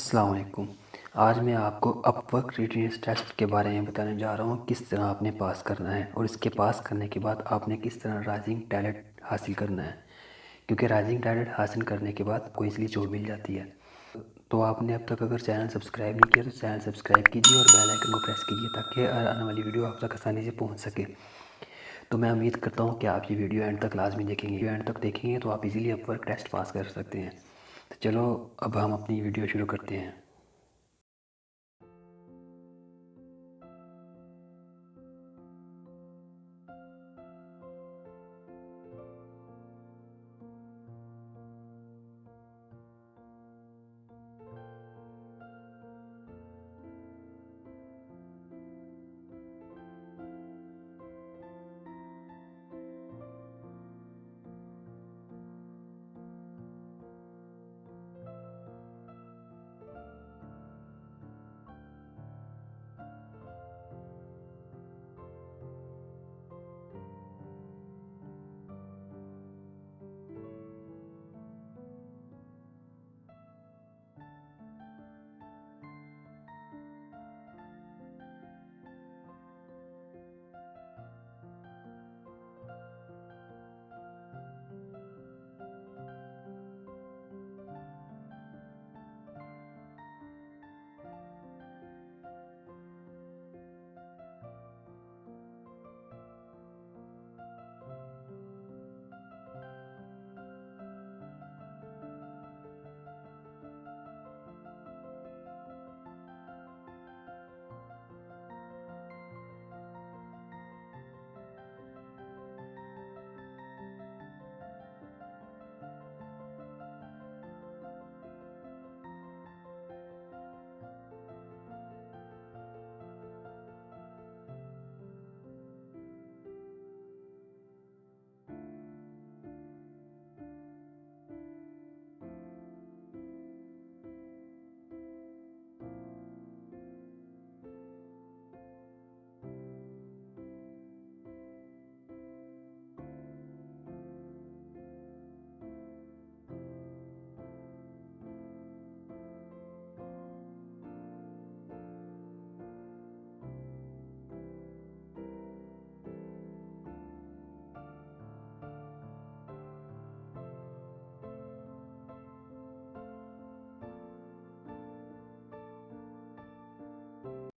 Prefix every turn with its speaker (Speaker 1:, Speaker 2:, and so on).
Speaker 1: अस्सलाम वालेकुम। आज मैं आपको अपवर्क रेडिनेस टेस्ट के बारे में बताने जा रहा हूँ, किस तरह आपने पास करना है और इसके पास करने के बाद आपने किस तरह राइजिंग टैलेंट हासिल करना है। क्योंकि राइजिंग टैलेंट हासिल करने के बाद कोई इसलिए जॉब मिल जाती है। तो आपने अब तक अगर चैनल सब्सक्राइब नहीं किया तो चैनल सब्सक्राइब कीजिए और बेल आइकन को प्रेस कीजिए ताकि आने वाली वीडियो आप तक आसानी से पहुँच सके। तो मैं उम्मीद करता हूँ कि आप ये वीडियो एंड तक लाजमी देखेंगे। वीडियो एंड तक देखेंगे तो आप इजीली अपवर्क टेस्ट पास कर सकते हैं। तो चलो अब हम अपनी वीडियो शुरू करते हैं।